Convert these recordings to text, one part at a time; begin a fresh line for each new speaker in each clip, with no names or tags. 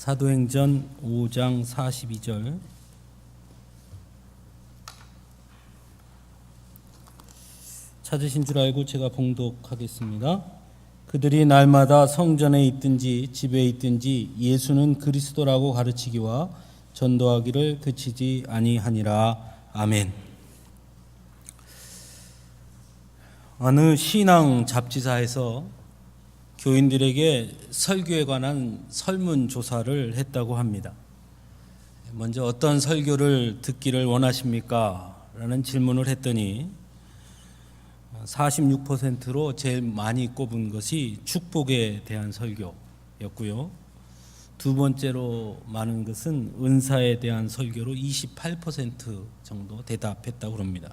사도행전 5장 42절. 찾으신 줄 알고 제가 봉독하겠습니다. 그들이 날마다 성전에 있든지 집에 있든지 예수는 그리스도라고 가르치기와 전도하기를 그치지 아니하니라. 아멘. 어느 신앙 잡지사에서 교인들에게 설교에 관한 설문조사를 했다고 합니다. 먼저 어떤 설교를 듣기를 원하십니까? 라는 질문을 했더니 46%로 제일 많이 꼽은 것이 축복에 대한 설교였고요. 두 번째로 많은 것은 은사에 대한 설교로 28% 정도 대답했다고 합니다.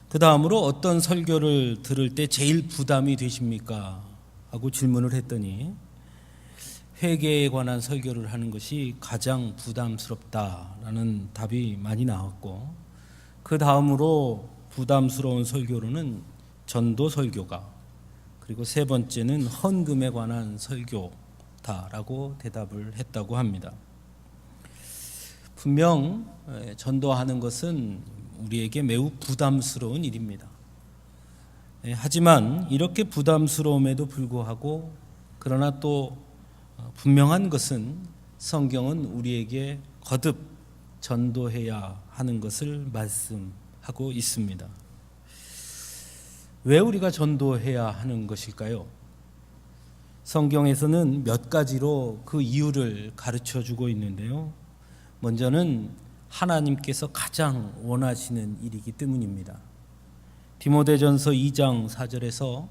그 다음으로 어떤 설교를 들을 때 제일 부담이 되십니까? 하고 질문을 했더니 회개에 관한 설교를 하는 것이 가장 부담스럽다라는 답이 많이 나왔고, 그 다음으로 부담스러운 설교로는 전도 설교가, 그리고 세 번째는 헌금에 관한 설교다라고 대답을 했다고 합니다. 분명 전도하는 것은 우리에게 매우 부담스러운 일입니다. 하지만 이렇게 부담스러움에도 불구하고, 그러나 또 분명한 것은 성경은 우리에게 거듭 전도해야 하는 것을 말씀하고 있습니다. 왜 우리가 전도해야 하는 것일까요? 성경에서는 몇 가지로 그 이유를 가르쳐 주고 있는데요. 먼저는 하나님께서 가장 원하시는 일이기 때문입니다. 디모데전서 2장 4절에서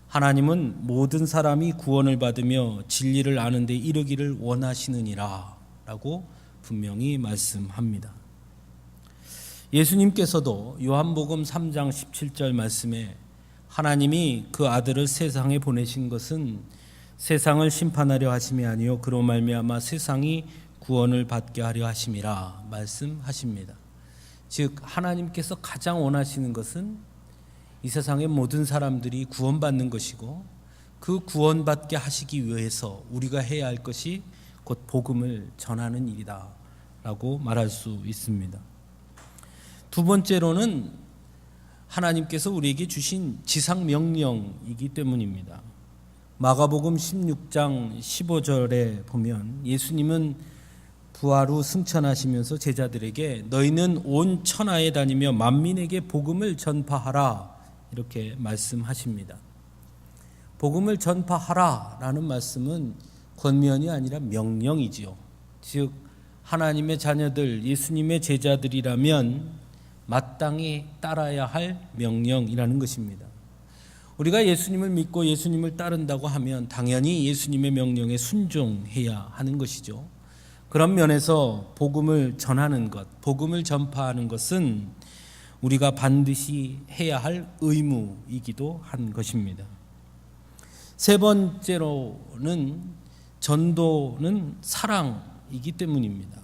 하나님은 모든 사람이 구원을 받으며 진리를 아는 데 이르기를 원하시느니라 라고 분명히 말씀합니다. 예수님께서도 요한복음 3장 17절 말씀에 하나님이 그 아들을 세상에 보내신 것은 세상을 심판하려 하심이 아니요 그로 말미암아 세상이 구원을 받게 하려 하심이라 말씀하십니다. 즉 하나님께서 가장 원하시는 것은 이 세상의 모든 사람들이 구원받는 것이고, 그 구원받게 하시기 위해서 우리가 해야 할 것이 곧 복음을 전하는 일이다 라고 말할 수 있습니다. 두 번째로는 하나님께서 우리에게 주신 지상명령이기 때문입니다. 마가복음 16장 15절에 보면 예수님은 부활 후 승천하시면서 제자들에게 너희는 온 천하에 다니며 만민에게 복음을 전파하라 이렇게 말씀하십니다. 복음을 전파하라 라는 말씀은 권면이 아니라 명령이지요. 즉 하나님의 자녀들, 예수님의 제자들이라면 마땅히 따라야 할 명령이라는 것입니다. 우리가 예수님을 믿고 예수님을 따른다고 하면 당연히 예수님의 명령에 순종해야 하는 것이죠. 그런 면에서 복음을 전하는 것, 복음을 전파하는 것은 우리가 반드시 해야 할 의무이기도 한 것입니다. 세 번째로는 전도는 사랑이기 때문입니다.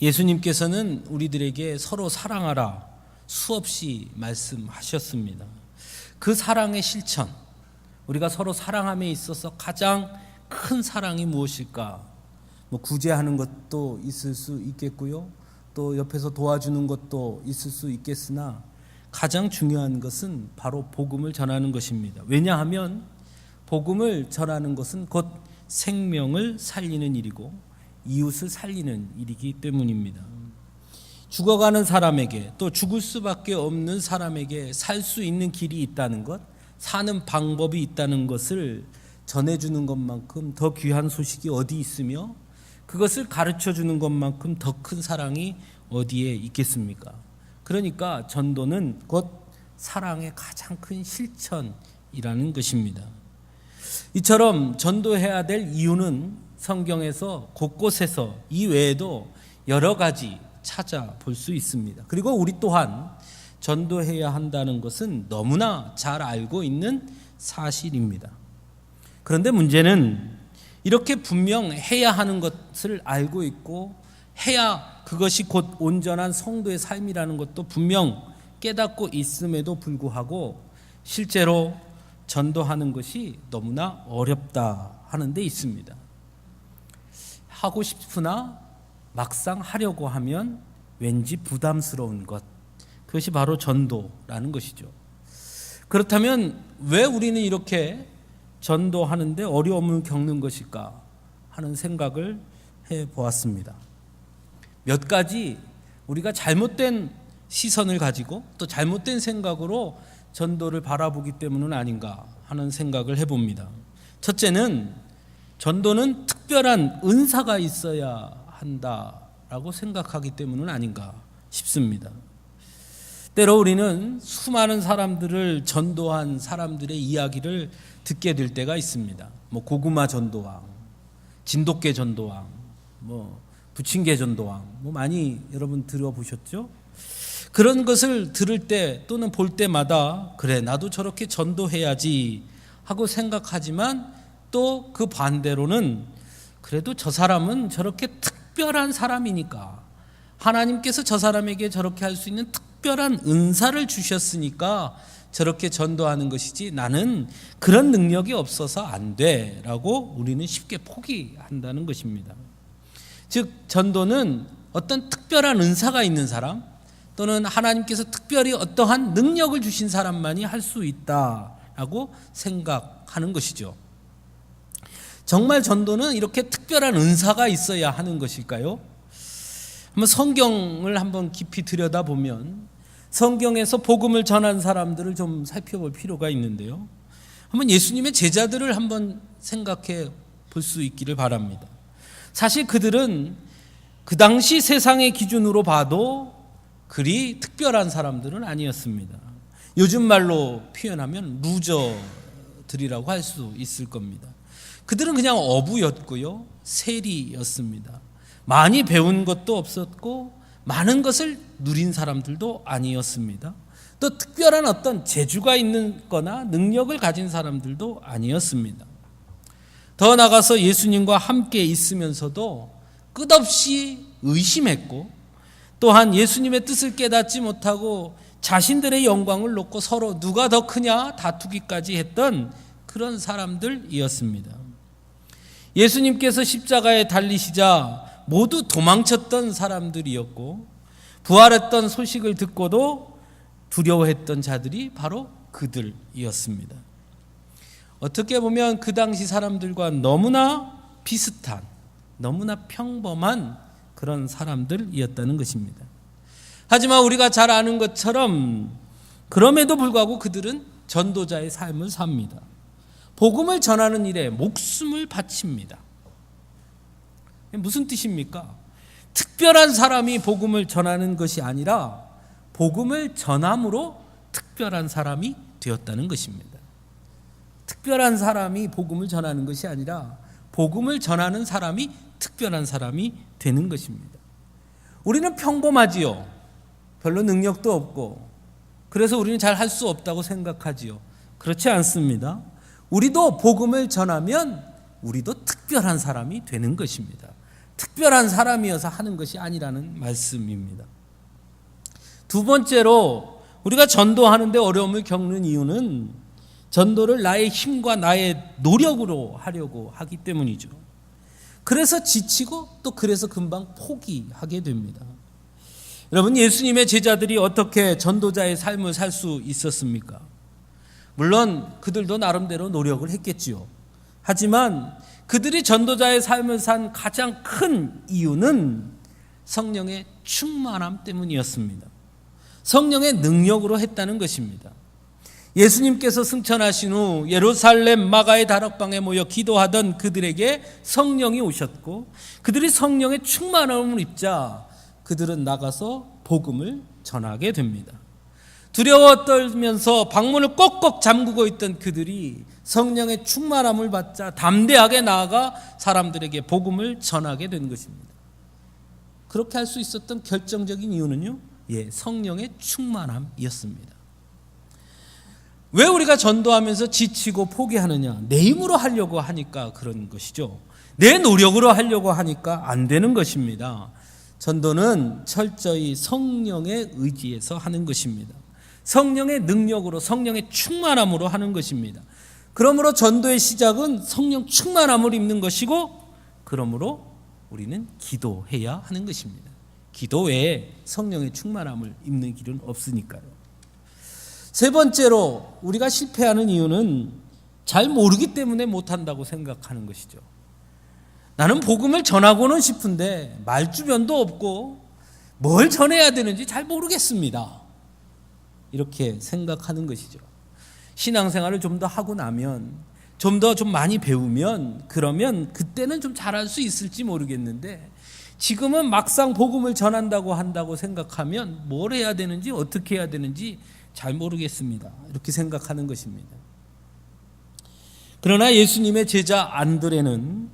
예수님께서는 우리들에게 서로 사랑하라 수없이 말씀하셨습니다. 그 사랑의 실천, 우리가 서로 사랑함에 있어서 가장 큰 사랑이 무엇일까? 구제하는 것도 있을 수 있겠고요, 또 옆에서 도와주는 것도 있을 수 있겠으나 가장 중요한 것은 바로 복음을 전하는 것입니다. 왜냐하면 복음을 전하는 것은 곧 생명을 살리는 일이고 이웃을 살리는 일이기 때문입니다. 죽어가는 사람에게, 또 죽을 수밖에 없는 사람에게 살 수 있는 길이 있다는 것, 사는 방법이 있다는 것을 전해주는 것만큼 더 귀한 소식이 어디 있으며, 그것을 가르쳐주는 것만큼 더 큰 사랑이 어디에 있겠습니까? 그러니까 전도는 곧 사랑의 가장 큰 실천이라는 것입니다. 이처럼 전도해야 될 이유는 성경에서 곳곳에서 이 외에도 여러 가지 찾아볼 수 있습니다. 그리고 우리 또한 전도해야 한다는 것은 너무나 잘 알고 있는 사실입니다. 그런데 문제는 이렇게 분명 해야 하는 것을 알고 있고, 해야 그것이 곧 온전한 성도의 삶이라는 것도 분명 깨닫고 있음에도 불구하고 실제로 전도하는 것이 너무나 어렵다 하는 데 있습니다. 하고 싶으나 막상 하려고 하면 왠지 부담스러운 것, 그것이 바로 전도라는 것이죠. 그렇다면 왜 우리는 이렇게 전도하는데 어려움을 겪는 것일까 하는 생각을 해보았습니다. 몇 가지 우리가 잘못된 시선을 가지고 또 잘못된 생각으로 전도를 바라보기 때문은 아닌가 하는 생각을 해봅니다. 첫째는 전도는 특별한 은사가 있어야 한다라고 생각하기 때문은 아닌가 싶습니다. 때로 우리는 수많은 사람들을 전도한 사람들의 이야기를 듣게 될 때가 있습니다. 고구마 전도왕, 진돗개 전도왕, 부침개 전도왕, 많이 여러분 들어보셨죠? 그런 것을 들을 때 또는 볼 때마다 그래 나도 저렇게 전도해야지 하고 생각하지만 또 그 반대로는 그래도 저 사람은 저렇게 특별한 사람이니까 하나님께서 저 사람에게 저렇게 할 수 있는 특별한 은사를 주셨으니까 저렇게 전도하는 것이지 나는 그런 능력이 없어서 안 돼라고 우리는 쉽게 포기한다는 것입니다. 즉 전도는 어떤 특별한 은사가 있는 사람 또는 하나님께서 특별히 어떠한 능력을 주신 사람만이 할 수 있다라고 생각하는 것이죠. 정말 전도는 이렇게 특별한 은사가 있어야 하는 것일까요? 한번 성경을 한번 깊이 들여다보면 성경에서 복음을 전한 사람들을 좀 살펴볼 필요가 있는데요. 한번 예수님의 제자들을 한번 생각해 볼 수 있기를 바랍니다. 사실 그들은 그 당시 세상의 기준으로 봐도 그리 특별한 사람들은 아니었습니다. 요즘 말로 표현하면 루저들이라고 할 수 있을 겁니다. 그들은 그냥 어부였고요, 세리였습니다. 많이 배운 것도 없었고 많은 것을 누린 사람들도 아니었습니다. 또 특별한 어떤 재주가 있는 거나 능력을 가진 사람들도 아니었습니다. 더 나아가서 예수님과 함께 있으면서도 끝없이 의심했고 또한 예수님의 뜻을 깨닫지 못하고 자신들의 영광을 놓고 서로 누가 더 크냐 다투기까지 했던 그런 사람들이었습니다. 예수님께서 십자가에 달리시자 모두 도망쳤던 사람들이었고 부활했던 소식을 듣고도 두려워했던 자들이 바로 그들이었습니다. 어떻게 보면 그 당시 사람들과 너무나 비슷한, 너무나 평범한 그런 사람들이었다는 것입니다. 하지만 우리가 잘 아는 것처럼 그럼에도 불구하고 그들은 전도자의 삶을 삽니다. 복음을 전하는 일에 목숨을 바칩니다. 무슨 뜻입니까? 특별한 사람이 복음을 전하는 것이 아니라 복음을 전함으로 특별한 사람이 되었다는 것입니다. 특별한 사람이 복음을 전하는 것이 아니라 복음을 전하는 사람이 특별한 사람이 되는 것입니다. 우리는 평범하지요. 별로 능력도 없고 그래서 우리는 잘 할 수 없다고 생각하지요. 그렇지 않습니다. 우리도 복음을 전하면 우리도 특별한 사람이 되는 것입니다. 특별한 사람이어서 하는 것이 아니라는 말씀입니다. 두 번째로 우리가 전도하는데 어려움을 겪는 이유는 전도를 나의 힘과 나의 노력으로 하려고 하기 때문이죠. 그래서 지치고 또 그래서 금방 포기하게 됩니다. 여러분, 예수님의 제자들이 어떻게 전도자의 삶을 살 수 있었습니까? 물론 그들도 나름대로 노력을 했겠지요. 하지만 그들이 전도자의 삶을 산 가장 큰 이유는 성령의 충만함 때문이었습니다. 성령의 능력으로 했다는 것입니다. 예수님께서 승천하신 후 예루살렘 마가의 다락방에 모여 기도하던 그들에게 성령이 오셨고 그들이 성령의 충만함을 입자 그들은 나가서 복음을 전하게 됩니다. 두려워 떨면서 방문을 꼭꼭 잠그고 있던 그들이 성령의 충만함을 받자 담대하게 나아가 사람들에게 복음을 전하게 된 것입니다. 그렇게 할 수 있었던 결정적인 이유는요, 성령의 충만함이었습니다. 왜 우리가 전도하면서 지치고 포기하느냐? 내 힘으로 하려고 하니까 그런 것이죠. 내 노력으로 하려고 하니까 안 되는 것입니다. 전도는 철저히 성령의 의지에서 하는 것입니다. 성령의 능력으로, 성령의 충만함으로 하는 것입니다. 그러므로 전도의 시작은 성령 충만함을 입는 것이고, 그러므로 우리는 기도해야 하는 것입니다. 기도 외에 성령의 충만함을 입는 길은 없으니까요. 세 번째로 우리가 실패하는 이유는 잘 모르기 때문에 못한다고 생각하는 것이죠. 나는 복음을 전하고는 싶은데 말주변도 없고 뭘 전해야 되는지 잘 모르겠습니다. 이렇게 생각하는 것이죠. 신앙생활을 좀 더 하고 나면 좀 많이 배우면 그러면 그때는 좀 잘할 수 있을지 모르겠는데 지금은 막상 복음을 전한다고 생각하면 뭘 해야 되는지 어떻게 해야 되는지 잘 모르겠습니다. 이렇게 생각하는 것입니다. 그러나 예수님의 제자 안드레는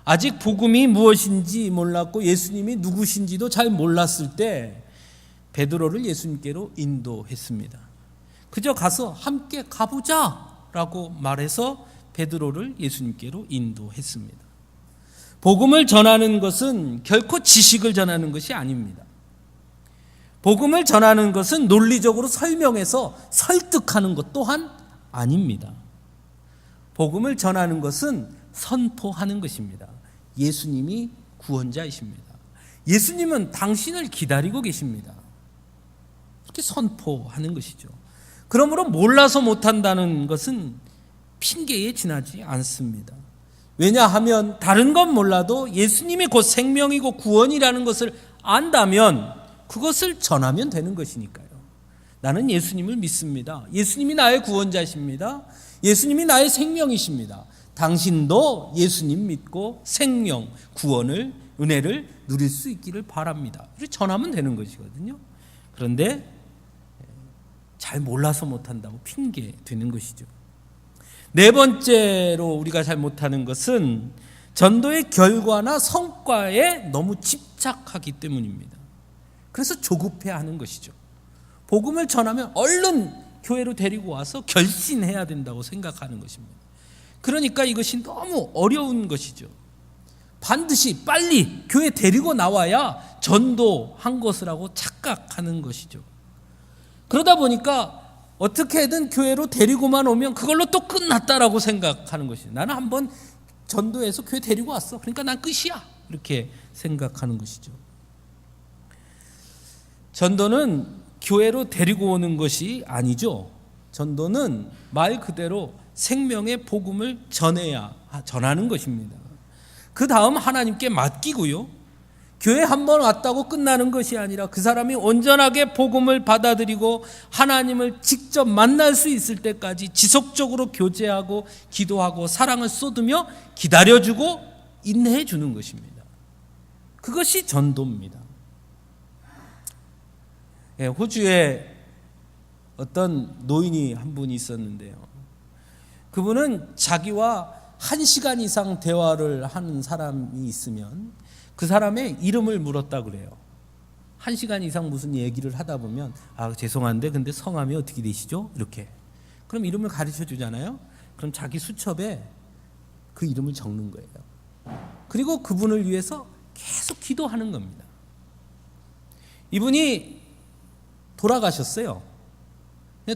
아직 복음이 무엇인지 몰랐고 예수님이 누구신지도 잘 몰랐을 때 베드로를 예수님께로 인도했습니다. 그저 가서 함께 가보자라고 말해서 베드로를 예수님께로 인도했습니다. 복음을 전하는 것은 결코 지식을 전하는 것이 아닙니다. 복음을 전하는 것은 논리적으로 설명해서 설득하는 것 또한 아닙니다. 복음을 전하는 것은 선포하는 것입니다. 예수님이 구원자이십니다. 예수님은 당신을 기다리고 계십니다. 이렇게 선포하는 것이죠. 그러므로 몰라서 못한다는 것은 핑계에 지나지 않습니다. 왜냐하면 다른 건 몰라도 예수님이 곧 생명이고 구원이라는 것을 안다면 그것을 전하면 되는 것이니까요. 나는 예수님을 믿습니다. 예수님이 나의 구원자십니다. 예수님이 나의 생명이십니다. 당신도 예수님 믿고 생명, 구원을, 은혜를 누릴 수 있기를 바랍니다. 이렇게 전하면 되는 것이거든요. 그런데 잘 몰라서 못한다고 핑계 되는 것이죠. 네 번째로 우리가 잘 못하는 것은 전도의 결과나 성과에 너무 집착하기 때문입니다. 그래서 조급해하는 것이죠. 복음을 전하면 얼른 교회로 데리고 와서 결신해야 된다고 생각하는 것입니다. 그러니까 이것이 너무 어려운 것이죠. 반드시 빨리 교회 데리고 나와야 전도한 것이라고 착각하는 것이죠. 그러다 보니까 어떻게든 교회로 데리고만 오면 그걸로 또 끝났다라고 생각하는 것이죠. 나는 한번 전도해서 교회 데리고 왔어. 그러니까 난 끝이야. 이렇게 생각하는 것이죠. 전도는 교회로 데리고 오는 것이 아니죠. 전도는 말 그대로 생명의 복음을 전하는 것입니다. 그 다음 하나님께 맡기고요. 교회 한번 왔다고 끝나는 것이 아니라 그 사람이 온전하게 복음을 받아들이고 하나님을 직접 만날 수 있을 때까지 지속적으로 교제하고 기도하고 사랑을 쏟으며 기다려주고 인내해 주는 것입니다. 그것이 전도입니다. 호주에 어떤 노인이 한 분이 있었는데요. 그분은 자기와 1시간 이상 대화를 하는 사람이 있으면 그 사람의 이름을 물었다 그래요. 1시간 이상 무슨 얘기를 하다 보면 죄송한데 근데 성함이 어떻게 되시죠? 이렇게. 그럼 이름을 가르쳐 주잖아요. 그럼 자기 수첩에 그 이름을 적는 거예요. 그리고 그분을 위해서 계속 기도하는 겁니다. 이분이 돌아가셨어요.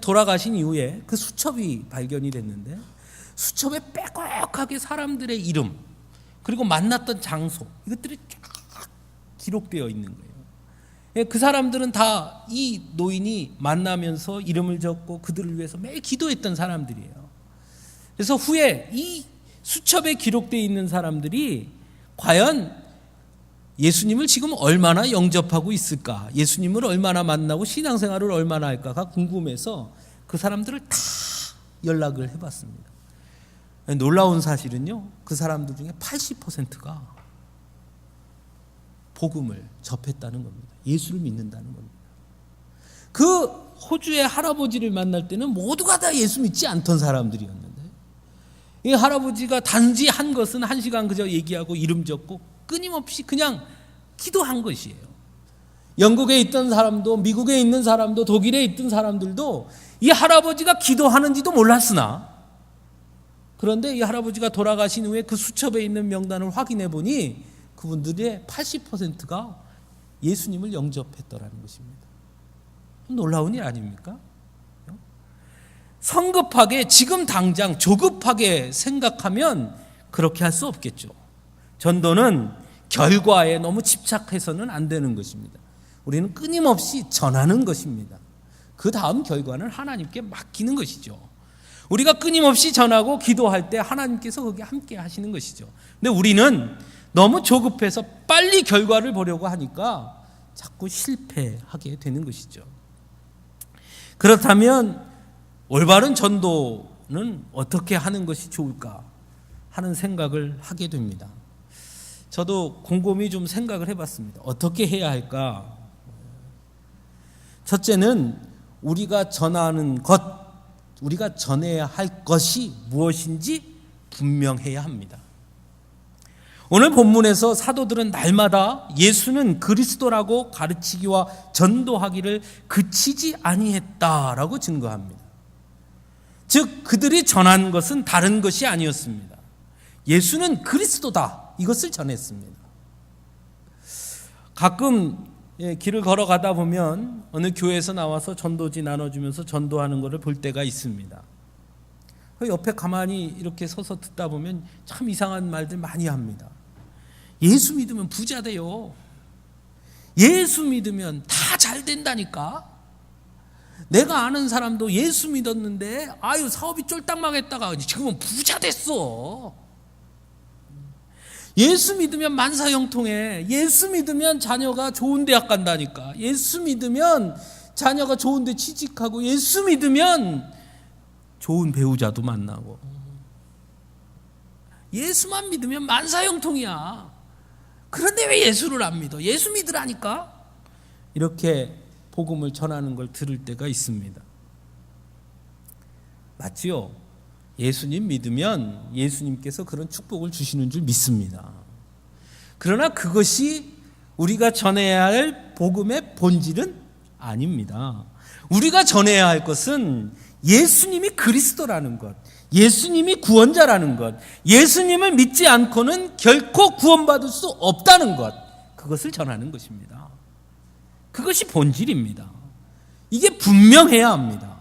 돌아가신 이후에 그 수첩이 발견이 됐는데 수첩에 빼곡하게 사람들의 이름 그리고 만났던 장소 이것들이 쫙 기록되어 있는 거예요. 그 사람들은 다 이 노인이 만나면서 이름을 적고 그들을 위해서 매일 기도했던 사람들이에요. 그래서 후에 이 수첩에 기록되어 있는 사람들이 과연 예수님을 지금 얼마나 영접하고 있을까, 예수님을 얼마나 만나고 신앙생활을 얼마나 할까가 궁금해서 그 사람들을 다 연락을 해봤습니다. 놀라운 사실은요, 그 사람들 중에 80%가 복음을 접했다는 겁니다. 예수를 믿는다는 겁니다. 그 호주의 할아버지를 만날 때는 모두가 다 예수 믿지 않던 사람들이었는데 이 할아버지가 단지 한 것은 1시간 그저 얘기하고 이름 적고 끊임없이 그냥 기도한 것이에요. 영국에 있던 사람도 미국에 있는 사람도 독일에 있던 사람들도 이 할아버지가 기도하는지도 몰랐으나 그런데 이 할아버지가 돌아가신 후에 그 수첩에 있는 명단을 확인해 보니 그분들의 80%가 예수님을 영접했더라는 것입니다. 놀라운 일 아닙니까? 성급하게 지금 당장 조급하게 생각하면 그렇게 할 수 없겠죠. 전도는 결과에 너무 집착해서는 안 되는 것입니다. 우리는 끊임없이 전하는 것입니다. 그 다음 결과는 하나님께 맡기는 것이죠. 우리가 끊임없이 전하고 기도할 때 하나님께서 거기에 함께 하시는 것이죠. 근데 우리는 너무 조급해서 빨리 결과를 보려고 하니까 자꾸 실패하게 되는 것이죠. 그렇다면 올바른 전도는 어떻게 하는 것이 좋을까 하는 생각을 하게 됩니다. 저도 곰곰이 좀 생각을 해봤습니다. 어떻게 해야 할까? 첫째는 우리가 전하는 것, 우리가 전해야 할 것이 무엇인지 분명해야 합니다. 오늘 본문에서 사도들은 날마다 예수는 그리스도라고 가르치기와 전도하기를 그치지 아니했다라고 증거합니다. 즉 그들이 전한 것은 다른 것이 아니었습니다. 예수는 그리스도다, 이것을 전했습니다. 가끔 길을 걸어가다 보면 어느 교회에서 나와서 전도지 나눠주면서 전도하는 것을 볼 때가 있습니다. 옆에 가만히 이렇게 서서 듣다 보면 참 이상한 말들 많이 합니다. 예수 믿으면 부자 돼요. 예수 믿으면 다 잘 된다니까. 내가 아는 사람도 예수 믿었는데 사업이 쫄딱 망했다가 지금은 부자 됐어. 예수 믿으면 만사형통해. 예수 믿으면 자녀가 좋은 대학 간다니까. 예수 믿으면 자녀가 좋은 데 취직하고, 예수 믿으면 좋은 배우자도 만나고. 예수만 믿으면 만사형통이야. 그런데 왜 예수를 안 믿어? 예수 믿으라니까. 이렇게 복음을 전하는 걸 들을 때가 있습니다. 맞지요? 예수님 믿으면 예수님께서 그런 축복을 주시는 줄 믿습니다. 그러나 그것이 우리가 전해야 할 복음의 본질은 아닙니다. 우리가 전해야 할 것은 예수님이 그리스도라는 것, 예수님이 구원자라는 것, 예수님을 믿지 않고는 결코 구원받을 수 없다는 것, 그것을 전하는 것입니다. 그것이 본질입니다. 이게 분명해야 합니다.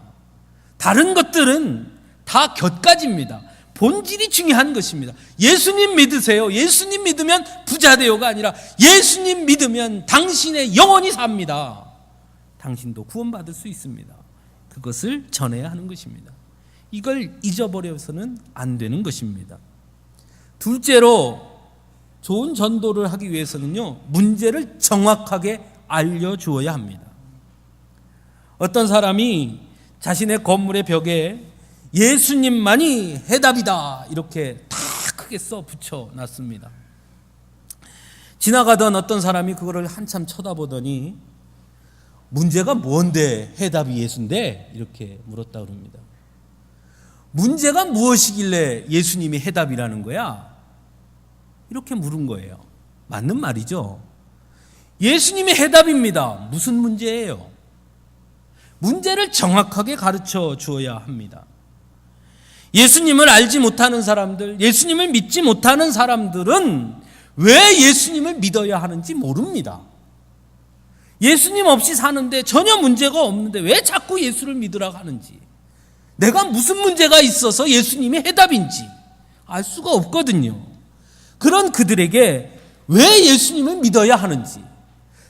다른 것들은 다 곁가지입니다. 본질이 중요한 것입니다. 예수님 믿으세요. 예수님 믿으면 부자 되요가 아니라 예수님 믿으면 당신의 영혼이 삽니다. 당신도 구원받을 수 있습니다. 그것을 전해야 하는 것입니다. 이걸 잊어버려서는 안 되는 것입니다. 둘째로 좋은 전도를 하기 위해서는요, 문제를 정확하게 알려주어야 합니다. 어떤 사람이 자신의 건물의 벽에 예수님만이 해답이다 이렇게 다 크게 써 붙여놨습니다. 지나가던 어떤 사람이 그거를 한참 쳐다보더니 문제가 뭔데 해답이 예수인데? 이렇게 물었다 그럽니다. 문제가 무엇이길래 예수님이 해답이라는 거야? 이렇게 물은 거예요. 맞는 말이죠. 예수님이 해답입니다. 무슨 문제예요? 문제를 정확하게 가르쳐 주어야 합니다. 예수님을 알지 못하는 사람들, 예수님을 믿지 못하는 사람들은 왜 예수님을 믿어야 하는지 모릅니다. 예수님 없이 사는데 전혀 문제가 없는데 왜 자꾸 예수를 믿으라고 하는지, 내가 무슨 문제가 있어서 예수님이 해답인지 알 수가 없거든요. 그런 그들에게 왜 예수님을 믿어야 하는지,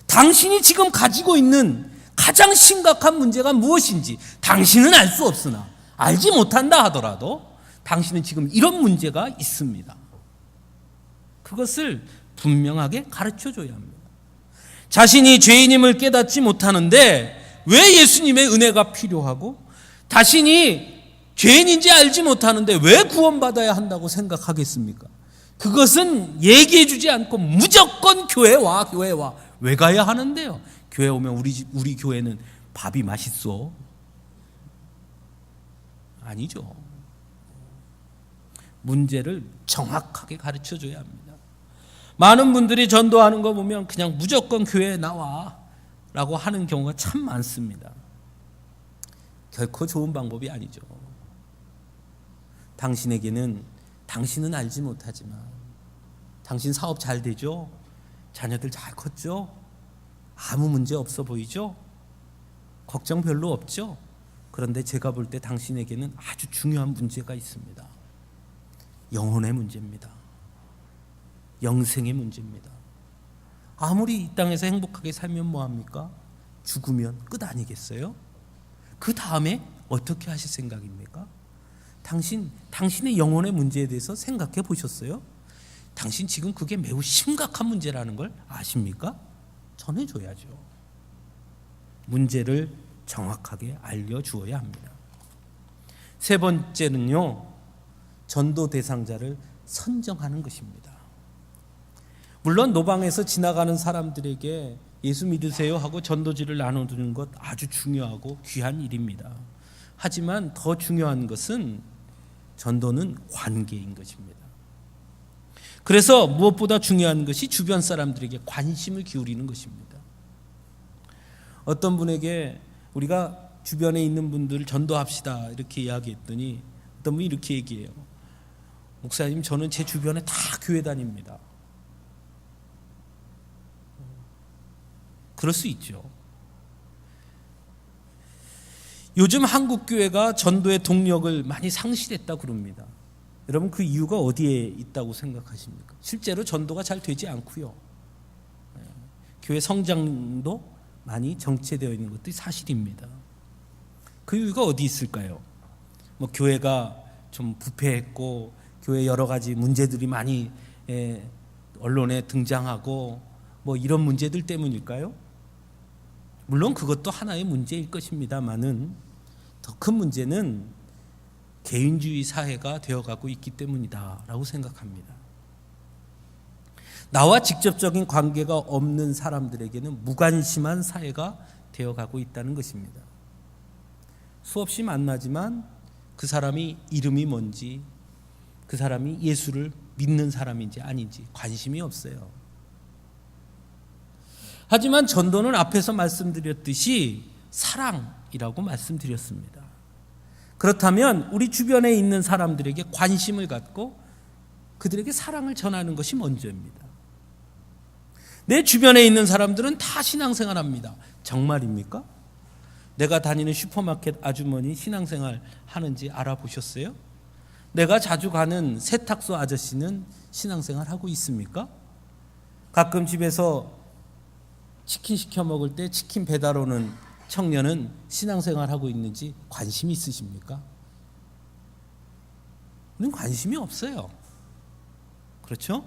당신이 지금 가지고 있는 가장 심각한 문제가 무엇인지 당신은 알 수 없으나, 알지 못한다 하더라도 당신은 지금 이런 문제가 있습니다. 그것을 분명하게 가르쳐줘야 합니다. 자신이 죄인임을 깨닫지 못하는데 왜 예수님의 은혜가 필요하고, 자신이 죄인인지 알지 못하는데 왜 구원받아야 한다고 생각하겠습니까? 그것은 얘기해주지 않고 무조건 교회와 왜 가야 하는데요? 교회 오면 우리 교회는 밥이 맛있어. 아니죠. 문제를 정확하게 가르쳐줘야 합니다. 많은 분들이 전도하는 거 보면 그냥 무조건 교회에 나와 라고 하는 경우가 참 많습니다. 결코 좋은 방법이 아니죠. 당신에게는, 당신은 알지 못하지만 당신 사업 잘 되죠? 자녀들 잘 컸죠? 아무 문제 없어 보이죠? 걱정 별로 없죠? 그런데 제가 볼 때 당신에게는 아주 중요한 문제가 있습니다. 영혼의 문제입니다. 영생의 문제입니다. 아무리 이 땅에서 행복하게 살면 뭐합니까? 죽으면 끝 아니겠어요? 그 다음에 어떻게 하실 생각입니까? 당신의 영혼의 문제에 대해서 생각해 보셨어요? 당신 지금 그게 매우 심각한 문제라는 걸 아십니까? 전해줘야죠. 문제를 정확하게 알려주어야 합니다. 세 번째는요, 전도 대상자를 선정하는 것입니다. 물론 노방에서 지나가는 사람들에게 예수 믿으세요 하고 전도지를 나눠주는 것 아주 중요하고 귀한 일입니다. 하지만 더 중요한 것은 전도는 관계인 것입니다. 그래서 무엇보다 중요한 것이 주변 사람들에게 관심을 기울이는 것입니다. 어떤 분에게 우리가 주변에 있는 분들을 전도합시다 이렇게 이야기했더니 어떤 분이 이렇게 얘기해요. 목사님, 저는 제 주변에 다 교회 다닙니다. 그럴 수 있죠. 요즘 한국 교회가 전도의 동력을 많이 상실했다고 그럽니다. 여러분, 그 이유가 어디에 있다고 생각하십니까? 실제로 전도가 잘 되지 않고요. 교회 성장도 많이 정체되어 있는 것도 사실입니다. 그 이유가 어디 있을까요? 교회가 좀 부패했고 교회 여러 가지 문제들이 많이 언론에 등장하고 이런 문제들 때문일까요? 물론 그것도 하나의 문제일 것입니다만은 더 큰 문제는 개인주의 사회가 되어가고 있기 때문이다라고 생각합니다. 나와 직접적인 관계가 없는 사람들에게는 무관심한 사회가 되어가고 있다는 것입니다. 수없이 만나지만 그 사람이 이름이 뭔지, 그 사람이 예수를 믿는 사람인지 아닌지 관심이 없어요. 하지만 전도는 앞에서 말씀드렸듯이 사랑이라고 말씀드렸습니다. 그렇다면 우리 주변에 있는 사람들에게 관심을 갖고 그들에게 사랑을 전하는 것이 먼저입니다. 내 주변에 있는 사람들은 다 신앙생활합니다. 정말입니까? 내가 다니는 슈퍼마켓 아주머니 신앙생활 하는지 알아보셨어요? 내가 자주 가는 세탁소 아저씨는 신앙생활 하고 있습니까? 가끔 집에서 치킨 시켜 먹을 때 치킨 배달 오는 청년은 신앙생활 하고 있는지 관심이 있으십니까? 우리는 관심이 없어요. 그렇죠?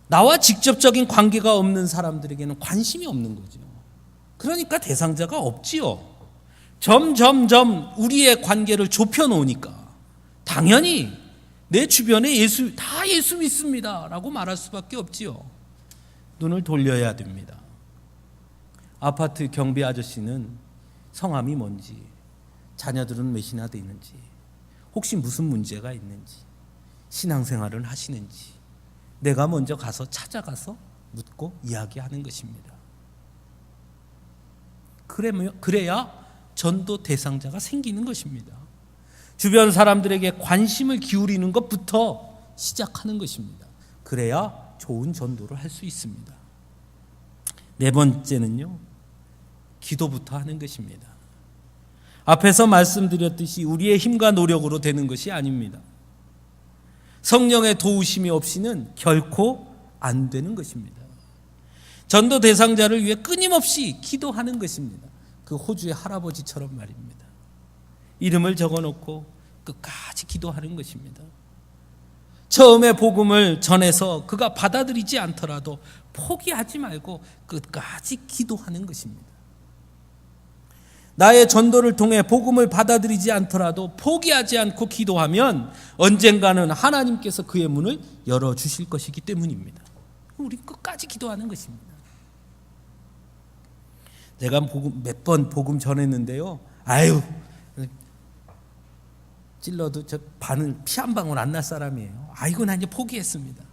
나와 직접적인 관계가 없는 사람들에게는 관심이 없는 거죠. 그러니까 대상자가 없지요. 점점점 우리의 관계를 좁혀놓으니까 당연히 내 주변에 다 예수 믿습니다 라고 말할 수밖에 없지요. 눈을 돌려야 됩니다. 아파트 경비 아저씨는 성함이 뭔지, 자녀들은 몇이나 되는지, 혹시 무슨 문제가 있는지, 신앙생활을 하시는지 내가 먼저 가서 찾아가서 묻고 이야기하는 것입니다. 그래야 전도 대상자가 생기는 것입니다. 주변 사람들에게 관심을 기울이는 것부터 시작하는 것입니다. 그래야 좋은 전도를 할 수 있습니다. 네 번째는요, 기도부터 하는 것입니다. 앞에서 말씀드렸듯이 우리의 힘과 노력으로 되는 것이 아닙니다. 성령의 도우심이 없이는 결코 안 되는 것입니다. 전도 대상자를 위해 끊임없이 기도하는 것입니다. 그 호주의 할아버지처럼 말입니다. 이름을 적어놓고 끝까지 기도하는 것입니다. 처음에 복음을 전해서 그가 받아들이지 않더라도 포기하지 말고 끝까지 기도하는 것입니다. 나의 전도를 통해 복음을 받아들이지 않더라도 포기하지 않고 기도하면 언젠가는 하나님께서 그의 문을 열어주실 것이기 때문입니다. 우리 끝까지 기도하는 것입니다. 제가 몇 번 복음 전했는데요, 찔러도 저 피 한 방울 안 날 사람이에요. 나 이제 포기했습니다.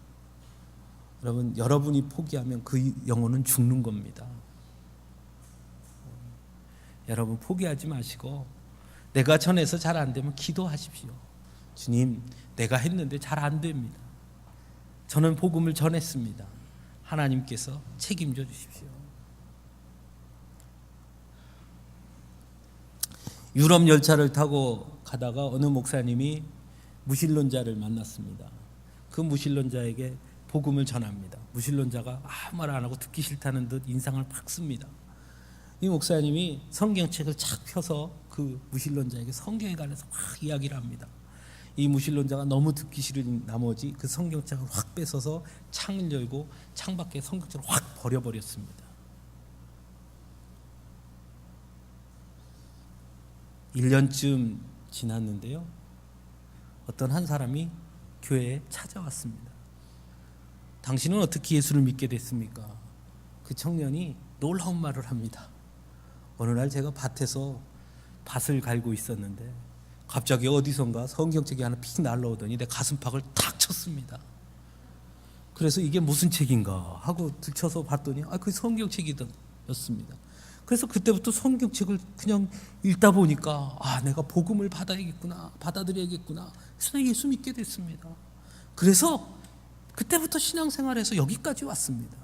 여러분이 포기하면 그 영혼은 죽는 겁니다. 여러분 포기하지 마시고 내가 전해서 잘 안 되면 기도하십시오. 주님, 내가 했는데 잘 안 됩니다. 저는 복음을 전했습니다. 하나님께서 책임져 주십시오. 유럽 열차를 타고 가다가 어느 목사님이 무신론자를 만났습니다. 그 무신론자에게 복음을 전합니다. 무신론자가 아무 말 안 하고 듣기 싫다는 듯 인상을 팍 씁니다. 이 목사님이 성경책을 착 펴서 그 무신론자에게 성경에 관해서 막 이야기를 합니다. 이 무신론자가 너무 듣기 싫은 나머지 그 성경책을 확 뺏어서 창을 열고 창밖에 성경책을 확 버려버렸습니다. 1년쯤 지났는데요, 어떤 한 사람이 교회에 찾아왔습니다. 당신은 어떻게 예수를 믿게 됐습니까? 그 청년이 놀라운 말을 합니다. 어느 날 제가 밭에서 밭을 갈고 있었는데 갑자기 어디선가 성경책이 하나 픽 날라오더니 내 가슴팍을 탁 쳤습니다. 그래서 이게 무슨 책인가 하고 들춰서 봤더니 그 성경책이었습니다. 그래서 그때부터 성경책을 그냥 읽다 보니까 내가 복음을 받아야겠구나, 받아들여야겠구나. 그래서 예수 믿게 됐습니다. 그래서 그때부터 신앙생활에서 여기까지 왔습니다.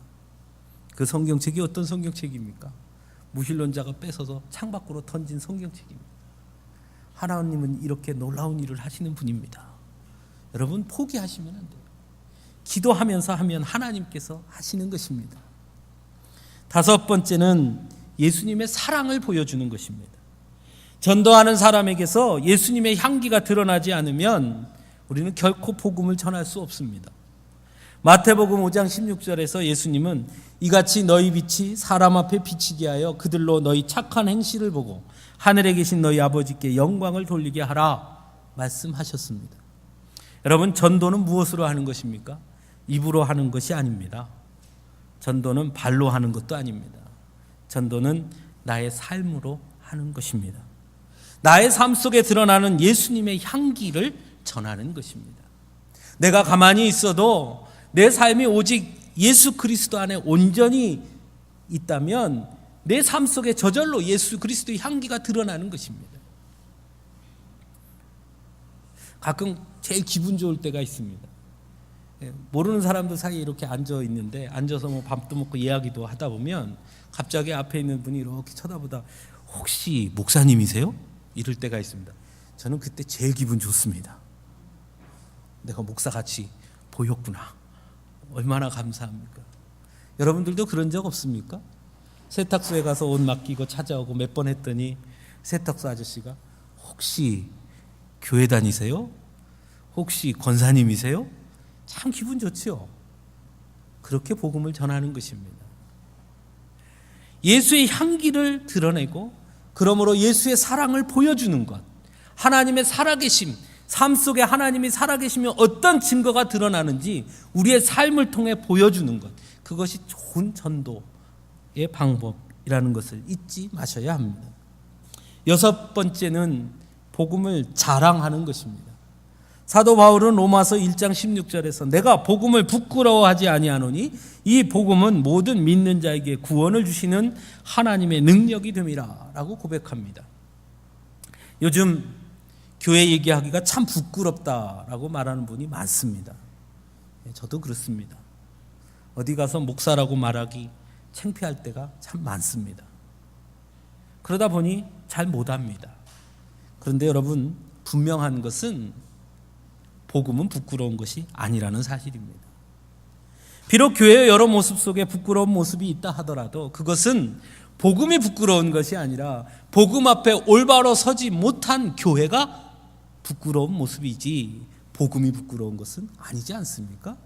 그 성경책이 어떤 성경책입니까? 무신론자가 뺏어서 창밖으로 던진 성경책입니다. 하나님은 이렇게 놀라운 일을 하시는 분입니다. 여러분, 포기하시면 안 돼요. 기도하면서 하면 하나님께서 하시는 것입니다. 5번째는 예수님의 사랑을 보여주는 것입니다. 전도하는 사람에게서 예수님의 향기가 드러나지 않으면 우리는 결코 복음을 전할 수 없습니다. 마태복음 5장 16절에서 예수님은 이같이 너희 빛이 사람 앞에 비치게 하여 그들로 너희 착한 행실을 보고 하늘에 계신 너희 아버지께 영광을 돌리게 하라 말씀하셨습니다. 여러분, 전도는 무엇으로 하는 것입니까? 입으로 하는 것이 아닙니다. 전도는 발로 하는 것도 아닙니다. 전도는 나의 삶으로 하는 것입니다. 나의 삶 속에 드러나는 예수님의 향기를 전하는 것입니다. 내가 가만히 있어도 내 삶이 오직 예수 그리스도 안에 온전히 있다면 내 삶 속에 저절로 예수 그리스도의 향기가 드러나는 것입니다. 가끔 제일 기분 좋을 때가 있습니다. 모르는 사람들 사이에 이렇게 앉아 있는데 앉아서 밥도 먹고 이야기도 하다 보면 갑자기 앞에 있는 분이 이렇게 쳐다보다 혹시 목사님이세요? 이럴 때가 있습니다. 저는 그때 제일 기분 좋습니다. 내가 목사같이 보였구나. 얼마나 감사합니까? 여러분들도 그런 적 없습니까? 세탁소에 가서 옷 맡기고 찾아오고 몇 번 했더니 세탁소 아저씨가 혹시 교회 다니세요? 혹시 권사님이세요? 참 기분 좋죠. 그렇게 복음을 전하는 것입니다. 예수의 향기를 드러내고 그러므로 예수의 사랑을 보여주는 것, 하나님의 살아계심, 삶 속에 하나님이 살아계시며 어떤 증거가 드러나는지 우리의 삶을 통해 보여주는 것, 그것이 좋은 전도의 방법이라는 것을 잊지 마셔야 합니다. 6번째는 복음을 자랑하는 것입니다. 사도 바울은 로마서 1장 16절에서 내가 복음을 부끄러워하지 아니하노니 이 복음은 모든 믿는 자에게 구원을 주시는 하나님의 능력이 됨이라 라고 고백합니다. 요즘 교회 얘기하기가 참 부끄럽다라고 말하는 분이 많습니다. 저도 그렇습니다. 어디 가서 목사라고 말하기 창피할 때가 참 많습니다. 그러다 보니 잘 못합니다. 그런데 여러분, 분명한 것은 복음은 부끄러운 것이 아니라는 사실입니다. 비록 교회의 여러 모습 속에 부끄러운 모습이 있다 하더라도 그것은 복음이 부끄러운 것이 아니라 복음 앞에 올바로 서지 못한 교회가 부끄러운 모습이지 복음이 부끄러운 것은 아니지 않습니까?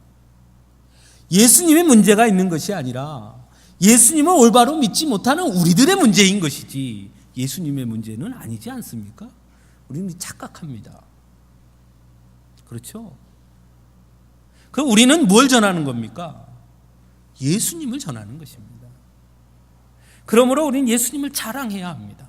예수님의 문제가 있는 것이 아니라 예수님을 올바로 믿지 못하는 우리들의 문제인 것이지 예수님의 문제는 아니지 않습니까? 우리는 착각합니다. 그렇죠? 그럼 우리는 뭘 전하는 겁니까? 예수님을 전하는 것입니다. 그러므로 우리는 예수님을 자랑해야 합니다.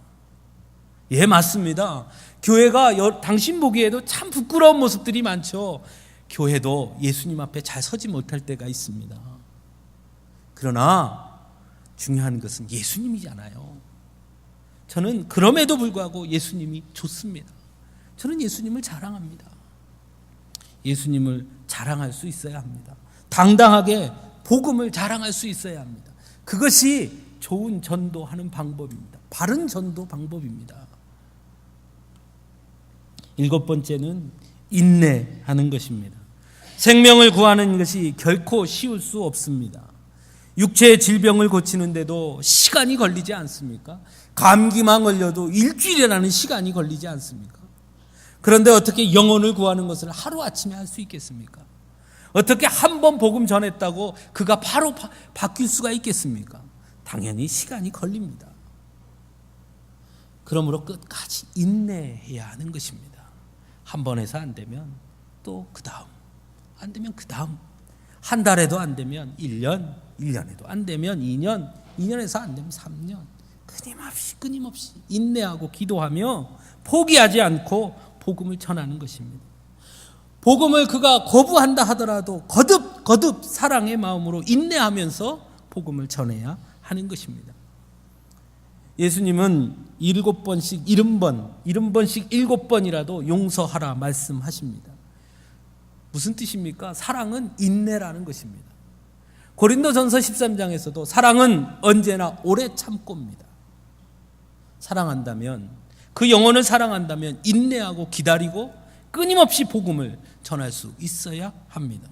예, 맞습니다. 교회가 당신 보기에도 참 부끄러운 모습들이 많죠. 교회도 예수님 앞에 잘 서지 못할 때가 있습니다. 그러나 중요한 것은 예수님이잖아요. 저는 그럼에도 불구하고 예수님이 좋습니다. 저는 예수님을 자랑합니다. 예수님을 자랑할 수 있어야 합니다. 당당하게 복음을 자랑할 수 있어야 합니다. 그것이 좋은 전도하는 방법입니다. 바른 전도 방법입니다. 7번째는 인내하는 것입니다. 생명을 구하는 것이 결코 쉬울 수 없습니다. 육체의 질병을 고치는데도 시간이 걸리지 않습니까? 감기만 걸려도 일주일이라는 시간이 걸리지 않습니까? 그런데 어떻게 영혼을 구하는 것을 하루아침에 할 수 있겠습니까? 어떻게 한 번 복음 전했다고 그가 바로 바뀔 수가 있겠습니까? 당연히 시간이 걸립니다. 그러므로 끝까지 인내해야 하는 것입니다. 한 번 해서 안 되면 또 그 다음, 안 되면 그 다음, 한 달에도 안 되면 1년, 1년에도 안 되면 2년, 2년에서 안 되면 3년, 끊임없이 인내하고 기도하며 포기하지 않고 복음을 전하는 것입니다. 복음을 그가 거부한다 하더라도 거듭 사랑의 마음으로 인내하면서 복음을 전해야 하는 것입니다. 예수님은 7번씩 70번씩 7번이라도 용서하라 말씀하십니다. 무슨 뜻입니까? 사랑은 인내라는 것입니다. 고린도전서 13장에서도 사랑은 언제나 오래 참고입니다. 사랑한다면, 그 영혼을 사랑한다면 인내하고 기다리고 끊임없이 복음을 전할 수 있어야 합니다.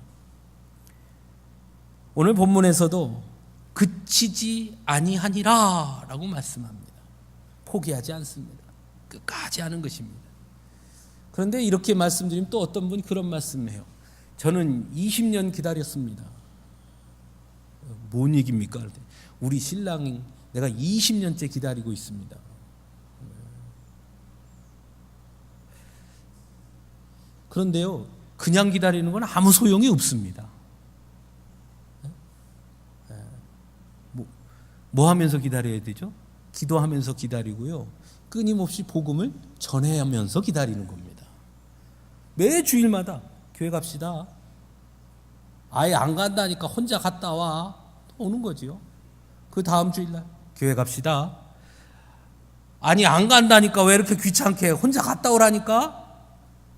오늘 본문에서도 그치지 아니하니라 라고 말씀합니다. 포기하지 않습니다. 끝까지 하는 것입니다. 그런데 이렇게 말씀드리면 또 어떤 분이 그런 말씀을 해요. 저는 20년 기다렸습니다. 뭔 얘기입니까? 우리 신랑이 내가 20년째 기다리고 있습니다. 그런데요, 그냥 기다리는 건 아무 소용이 없습니다. 뭐 하면서 기다려야 되죠? 기도하면서 기다리고요, 끊임없이 복음을 전해하면서 기다리는 겁니다. 매 주일마다 교회 갑시다. 아예 안 간다니까 혼자 갔다 와. 오는 거지요. 그 다음 주일날 교회 갑시다. 아니 안 간다니까 왜 이렇게 귀찮게 혼자 갔다 오라니까.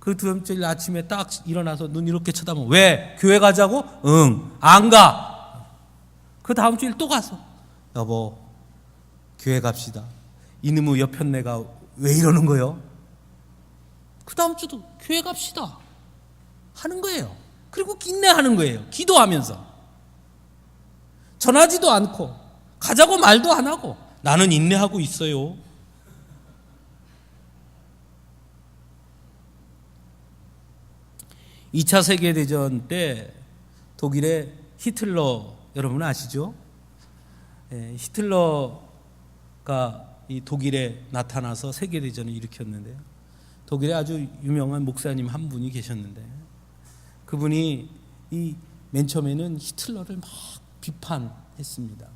그 다음 주일 아침에 딱 일어나서 눈 이렇게 쳐다보면 왜? 교회 가자고? 응. 안 가. 그 다음 주일 또 가서 여보 교회 갑시다. 이놈의 여편네가 왜 이러는 거요? 그 다음 주도 교회 갑시다 하는 거예요. 그리고 인내하는 거예요. 기도하면서. 전하지도 않고 가자고 말도 안 하고 나는 인내하고 있어요. 이 2차 세계대전 때 독일의 히틀러 여러분 아시죠? 히틀러가 이 독일에 나타나서 세계대전을 일으켰는데요. 독일에 아주 유명한 목사님 한 분이 계셨는데 그분이 맨 처음에는 히틀러를 막 비판했습니다.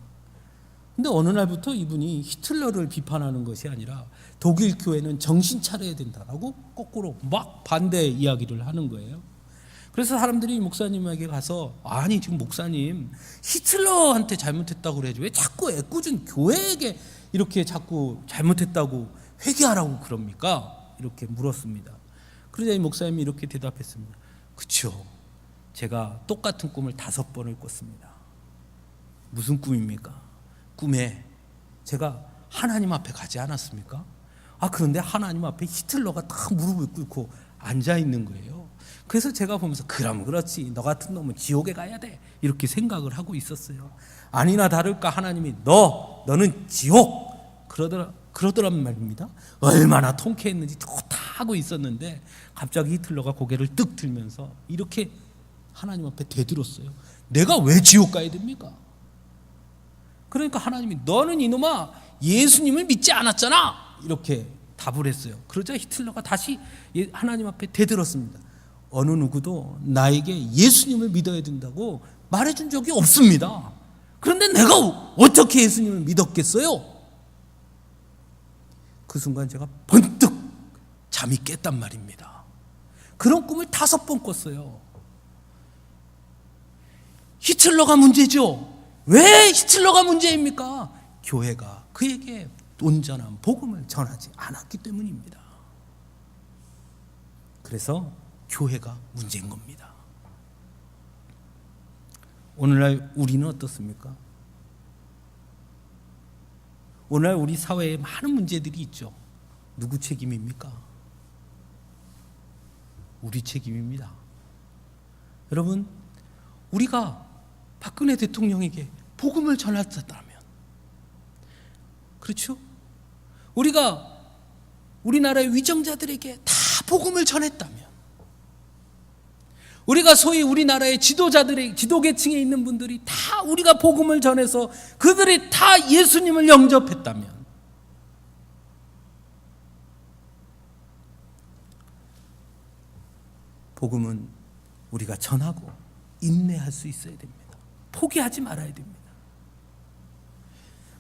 근데 어느 날부터 이분이 히틀러를 비판하는 것이 아니라 독일 교회는 정신 차려야 된다라고 거꾸로 막 반대 이야기를 하는 거예요. 그래서 사람들이 목사님에게 가서 아니 지금 목사님 히틀러한테 잘못했다고 그래야지 왜 자꾸 애꿎은 교회에게 이렇게 자꾸 잘못했다고 회개하라고 그럽니까? 이렇게 물었습니다. 그러자 이 목사님이 이렇게 대답했습니다. 그렇죠. 제가 똑같은 꿈을 5번을 꿨습니다. 무슨 꿈입니까? 꿈에 제가 하나님 앞에 가지 않았습니까? 그런데 하나님 앞에 히틀러가 딱 무릎을 꿇고 앉아 있는 거예요. 그래서 제가 보면서 그럼 그렇지 너 같은 놈은 지옥에 가야 돼 이렇게 생각을 하고 있었어요. 아니나 다를까 하나님이 너는 지옥 그러더란 말입니다. 얼마나 통쾌했는지 좋다 하고 있었는데 갑자기 히틀러가 고개를 뜩 들면서 이렇게 하나님 앞에 대들었어요. 내가 왜 지옥 가야 됩니까? 그러니까 하나님이 너는 이놈아 예수님을 믿지 않았잖아 이렇게 답을 했어요. 그러자 히틀러가 다시 하나님 앞에 대들었습니다. 어느 누구도 나에게 예수님을 믿어야 된다고 말해준 적이 없습니다. 그런데 내가 어떻게 예수님을 믿었겠어요? 그 순간 제가 번뜩 잠이 깼단 말입니다. 그런 꿈을 5번 꿨어요. 히틀러가 문제죠. 왜 히틀러가 문제입니까? 교회가 그에게 온전한 복음을 전하지 않았기 때문입니다. 그래서 교회가 문제인 겁니다. 오늘날 우리는 어떻습니까? 오늘날 우리 사회에 많은 문제들이 있죠. 누구 책임입니까? 우리 책임입니다. 여러분, 우리가 박근혜 대통령에게 복음을 전했다면, 그렇죠? 우리가 우리나라의 위정자들에게 다 복음을 전했다면, 우리가 소위 우리나라의 지도자들의 지도계층에 있는 분들이 다 우리가 복음을 전해서 그들이 다 예수님을 영접했다면, 복음은 우리가 전하고 인내할 수 있어야 됩니다. 포기하지 말아야 됩니다.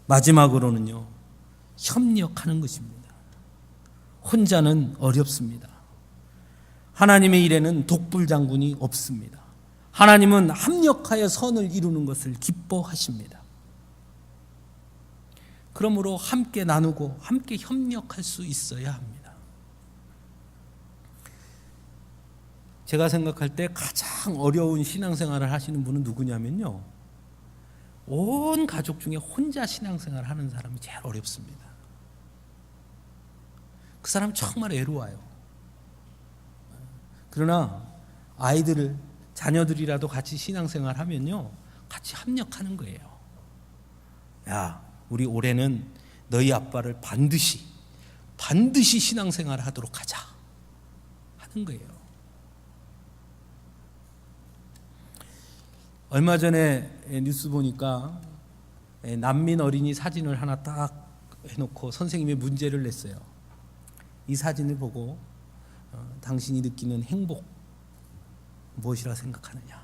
마지막으로는요, 협력하는 것입니다. 혼자는 어렵습니다. 하나님의 일에는 독불장군이 없습니다. 하나님은 합력하여 선을 이루는 것을 기뻐하십니다. 그러므로 함께 나누고 함께 협력할 수 있어야 합니다. 제가 생각할 때 가장 어려운 신앙생활을 하시는 분은 누구냐면요, 온 가족 중에 혼자 신앙생활을 하는 사람이 제일 어렵습니다. 그 사람 정말 외로워요. 그러나 아이들을, 자녀들이라도 같이 신앙생활 하면요, 같이 합력하는 거예요. 야, 우리 올해는 너희 아빠를 반드시 신앙생활 하도록 하자 하는 거예요. 얼마 전에 뉴스 보니까 난민 어린이 사진을 하나 딱 해놓고 선생님이 문제를 냈어요. 이 사진을 보고 당신이 느끼는 행복 무엇이라 생각하느냐.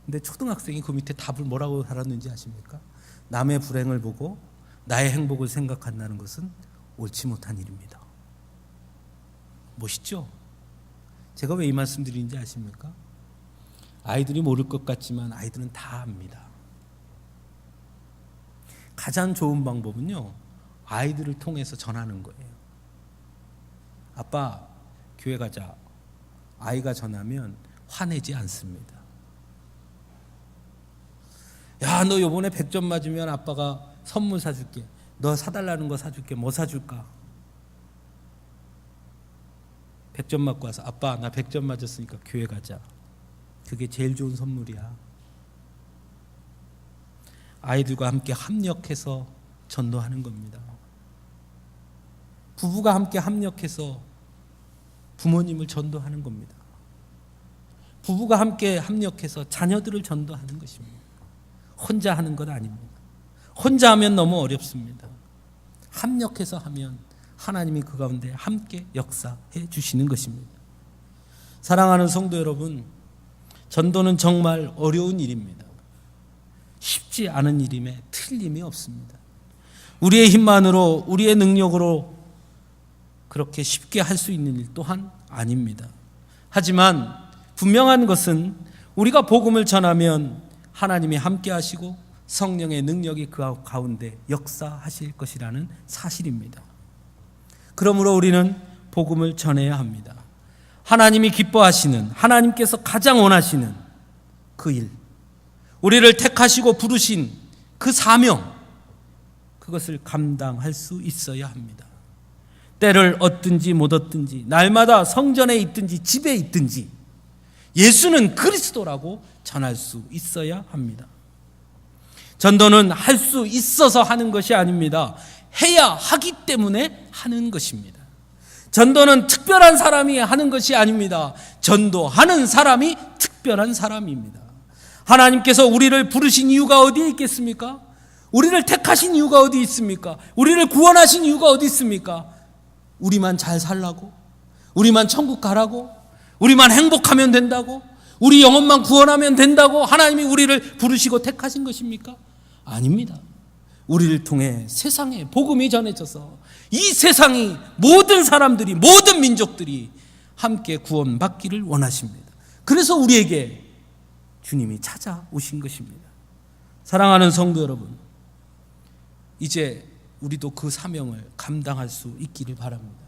근데 초등학생이 그 밑에 답을 뭐라고 달았는지 아십니까? 남의 불행을 보고 나의 행복을 생각한다는 것은 옳지 못한 일입니다. 멋있죠? 제가 왜 이 말씀 드리는지 아십니까? 아이들이 모를 것 같지만 아이들은 다 압니다. 가장 좋은 방법은요, 아이들을 통해서 전하는 거예요. 아빠, 교회 가자. 아이가 전하면 화내지 않습니다. 야, 너 요번에 100점 맞으면 아빠가 선물 사줄게. 너 사달라는 거 사줄게. 뭐 사줄까? 100점 맞고 와서, 아빠, 나 100점 맞았으니까 교회 가자. 그게 제일 좋은 선물이야. 아이들과 함께 합력해서 전도하는 겁니다. 부부가 함께 합력해서 부모님을 전도하는 겁니다. 부부가 함께 합력해서 자녀들을 전도하는 것입니다. 혼자 하는 것 아닙니다. 혼자 하면 너무 어렵습니다. 합력해서 하면 하나님이 그 가운데 함께 역사해 주시는 것입니다. 사랑하는 성도 여러분, 전도는 정말 어려운 일입니다. 쉽지 않은 일임에 틀림이 없습니다. 우리의 힘만으로, 우리의 능력으로 그렇게 쉽게 할 수 있는 일 또한 아닙니다. 하지만 분명한 것은 우리가 복음을 전하면 하나님이 함께 하시고 성령의 능력이 그 가운데 역사하실 것이라는 사실입니다. 그러므로 우리는 복음을 전해야 합니다. 하나님이 기뻐하시는, 하나님께서 가장 원하시는 그 일, 우리를 택하시고 부르신 그 사명, 그것을 감당할 수 있어야 합니다. 때를 얻든지 못 얻든지, 날마다 성전에 있든지 집에 있든지 예수는 그리스도라고 전할 수 있어야 합니다. 전도는 할 수 있어서 하는 것이 아닙니다. 해야 하기 때문에 하는 것입니다. 전도는 특별한 사람이 하는 것이 아닙니다. 전도하는 사람이 특별한 사람입니다. 하나님께서 우리를 부르신 이유가 어디에 있겠습니까? 우리를 택하신 이유가 어디 있습니까? 우리를 구원하신 이유가 어디 있습니까? 우리만 잘 살라고? 우리만 천국 가라고? 우리만 행복하면 된다고? 우리 영혼만 구원하면 된다고 하나님이 우리를 부르시고 택하신 것입니까? 아닙니다. 우리를 통해 세상에 복음이 전해져서 이 세상이 모든 사람들이, 모든 민족들이 함께 구원받기를 원하십니다. 그래서 우리에게 주님이 찾아오신 것입니다. 사랑하는 성도 여러분, 이제 우리도 그 사명을 감당할 수 있기를 바랍니다.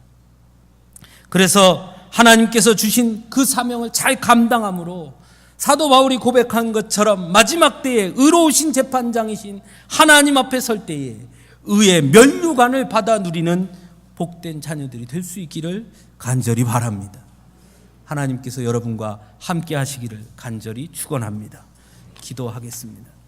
그래서 하나님께서 주신 그 사명을 잘 감당함으로 사도 바울이 고백한 것처럼 마지막 때에 의로우신 재판장이신 하나님 앞에 설 때에 의의 면류관을 받아 누리는 복된 자녀들이 될 수 있기를 간절히 바랍니다. 하나님께서 여러분과 함께 하시기를 간절히 축원합니다. 기도하겠습니다.